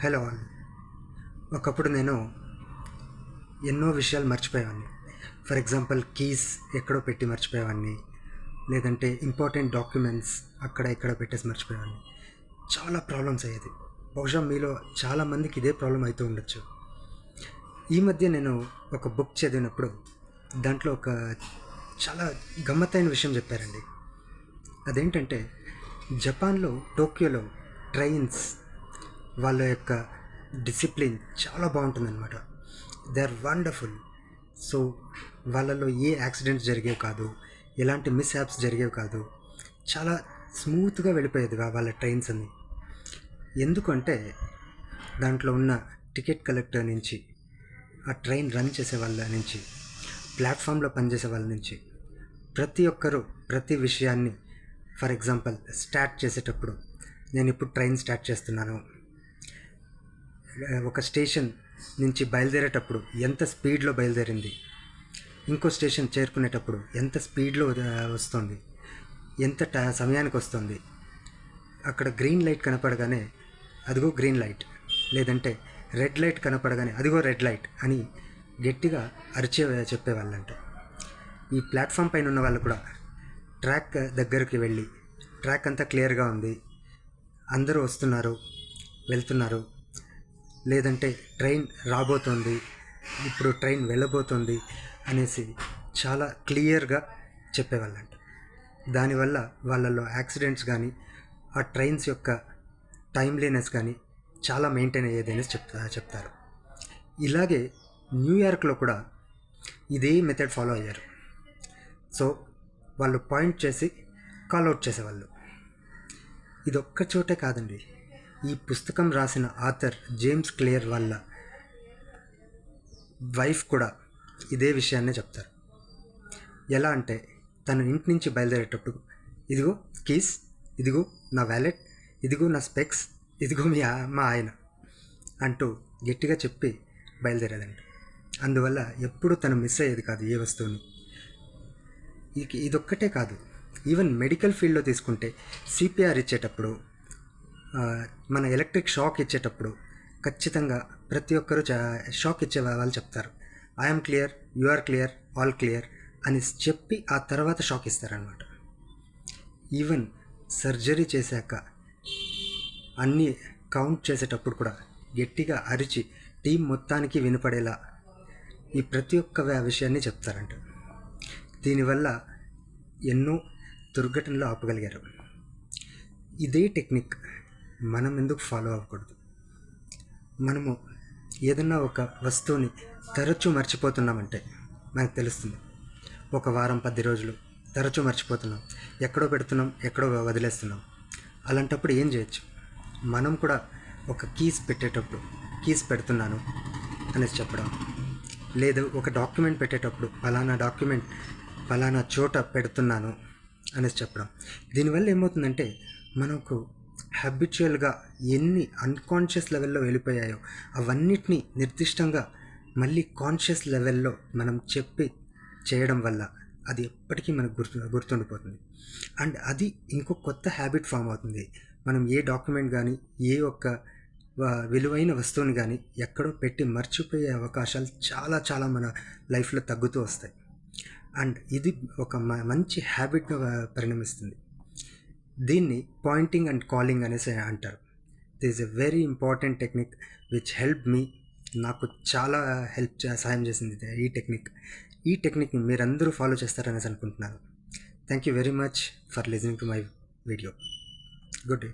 Hello all. ఒకప్పుడు నేను ఎన్నో విషయాలు మర్చిపోయేవాడిని. ఫర్ ఎగ్జాంపుల్ కీస్ ఎక్కడో పెట్టి మర్చిపోయేవాడిని, లేదంటే ఇంపార్టెంట్ డాక్యుమెంట్స్ అక్కడ ఇక్కడ పెట్టేసి మర్చిపోయేవాడిని. చాలా ప్రాబ్లమ్స్ అయ్యేది. బహుశా మీలో చాలామందికి ఇదే ప్రాబ్లం అవుతూ ఉండొచ్చు. ఈ మధ్య నేను ఒక బుక్ చదివినప్పుడు దాంట్లో ఒక చాలా గమ్మత్తైన విషయం చెప్పారండి. అదేంటంటే జపాన్లో టోక్యోలో ట్రైన్స్ వాళ్ళ యొక్క డిసిప్లిన్ చాలా బాగుంటుందన్నమాట. They are wonderful. సో వాళ్ళలో ఏ యాక్సిడెంట్స్ జరిగేవి కాదు, ఎలాంటి మిస్ హ్యాప్స్ జరిగేవి కాదు. చాలా స్మూత్గా వెళ్ళిపోయేది వాళ్ళ ట్రైన్స్ అన్ని. ఎందుకంటే దాంట్లో ఉన్న టికెట్ కలెక్టర్ నుంచి, ఆ ట్రైన్ రన్ చేసే వాళ్ళ నుంచి, ప్లాట్ఫామ్లో పనిచేసే వాళ్ళ నుంచి ప్రతి ఒక్కరూ ప్రతి విషయాన్ని, ఫర్ ఎగ్జాంపుల్ స్టార్ట్ చేసేటప్పుడు, నేను ఇప్పుడు ట్రైన్ స్టార్ట్ చేస్తున్నాను, ఒక స్టేషన్ నుంచి బయలుదేరేటప్పుడు ఎంత స్పీడ్లో బయలుదేరింది, ఇంకో స్టేషన్ చేరుకునేటప్పుడు ఎంత స్పీడ్లో వస్తుంది, ఎంత సమయానికి వస్తుంది, అక్కడ గ్రీన్ లైట్ కనపడగానే అదిగో గ్రీన్ లైట్, లేదంటే రెడ్ లైట్ కనపడగానే అదిగో రెడ్ లైట్ అని గట్టిగా చెప్పేవాళ్ళంట. ఈ ప్లాట్ఫామ్ పైన ఉన్న వాళ్ళు కూడా ట్రాక్ దగ్గరికి వెళ్ళి, ట్రాక్ అంతా క్లియర్గా ఉంది, అందరూ వస్తున్నారు వెళ్తున్నారు, లేదంటే ట్రైన్ రాబోతోంది, ఇప్పుడు ట్రైన్ వెళ్ళబోతోంది అనేసి చాలా క్లియర్గా చెప్పేవాళ్ళంట. దానివల్ల వాళ్ళలో యాక్సిడెంట్స్ కానీ, ఆ ట్రైన్స్ యొక్క టైమ్లీనెస్ కానీ చాలా మెయింటైన్ అయ్యేది అనేసి చెప్తారు. ఇలాగే న్యూయార్క్లో కూడా ఇదే మెథడ్ ఫాలో అయ్యారు. సో వాళ్ళు పాయింట్ చేసి కాల్అవుట్ చేసేవాళ్ళు. ఇది ఒక్క చోటే కాదండి, ఈ పుస్తకం రాసిన ఆథర్ జేమ్స్ క్లియర్ వాళ్ళ వైఫ్ కూడా ఇదే విషయాన్నే చెప్తారు. ఎలా అంటే తన ఇంటి నుంచి బయలుదేరేటప్పుడు ఇదిగో కీస్, ఇదిగో నా వ్యాలెట్, ఇదిగో నా స్పెక్స్, ఇదిగో మా ఆయన అంటూ గట్టిగా చెప్పి బయలుదేరేదంట. అందువల్ల ఎప్పుడూ తను మిస్ అయ్యేది కాదు ఏ వస్తువుని. ఇదొక్కటే కాదు, ఈవెన్ మెడికల్ ఫీల్డ్లో తీసుకుంటే సిపిఆర్ ఇచ్చేటప్పుడు, మన ఎలక్ట్రిక్ షాక్ ఇచ్చేటప్పుడు ఖచ్చితంగా ప్రతి ఒక్కరూ షాక్ ఇచ్చే వాళ్ళు చెప్తారు, I'm clear, you are clear, all clear అని చెప్పి ఆ తర్వాత షాక్ ఇస్తారనమాట. ఈవెన్ సర్జరీ చేశాక అన్నీ కౌంట్ చేసేటప్పుడు కూడా గట్టిగా అరిచి టీం మొత్తానికి వినపడేలా ఈ ప్రతి ఒక్క విషయాన్ని చెప్తారంట. దీనివల్ల ఎన్నో దుర్ఘటనలు ఆపగలిగారు. ఇదే టెక్నిక్ మనం ఎందుకు ఫాలో అవ్వకూడదు? మనము ఏదన్నా ఒక వస్తువుని తరచూ మర్చిపోతున్నామంటే మనకు తెలుస్తుంది. ఒక వారం 10 రోజులు తరచూ మర్చిపోతున్నాం, ఎక్కడో పెడుతున్నాం, ఎక్కడో వదిలేస్తున్నాం. అలాంటప్పుడు ఏం చేయొచ్చు? మనం కూడా ఒక కీస్ పెట్టేటప్పుడు కీస్ పెడుతున్నాను అనేసి చెప్పడం, లేదు ఒక డాక్యుమెంట్ పెట్టేటప్పుడు ఫలానా డాక్యుమెంట్ ఫలానా చోట పెడుతున్నాను అనేసి చెప్పడం. దీనివల్ల ఏమవుతుందంటే మనకు హ్యాబిచువల్గా ఎన్ని అన్కాన్షియస్ లెవెల్లో వెళ్ళిపోయాయో అవన్నిటినీ నిర్దిష్టంగా మళ్ళీ కాన్షియస్ లెవెల్లో మనం చెప్పి చేయడం వల్ల అది ఎప్పటికీ మనకు గుర్తుండిపోతుంది. అండ్ అది ఇంకో కొత్త హ్యాబిట్ ఫామ్ అవుతుంది. మనం ఏ డాక్యుమెంట్ కానీ, ఏ ఒక్క విలువైన వస్తువుని కానీ ఎక్కడో పెట్టి మర్చిపోయే అవకాశాలు చాలా చాలా మన లైఫ్లో తగ్గుతూ వస్తాయి. అండ్ ఇది ఒక మంచి హ్యాబిట్గా పరిణమిస్తుంది. దీన్ని పాయింటింగ్ అండ్ కాలింగ్ అనేసి అంటారు. This is a very important technique which help me. నాకు చాలా సహాయం చేసింది ఈ టెక్నిక్ని మీరందరూ ఫాలో చేస్తారనేసి అనుకుంటున్నాను. Thank you very much for listening to my video. Good day.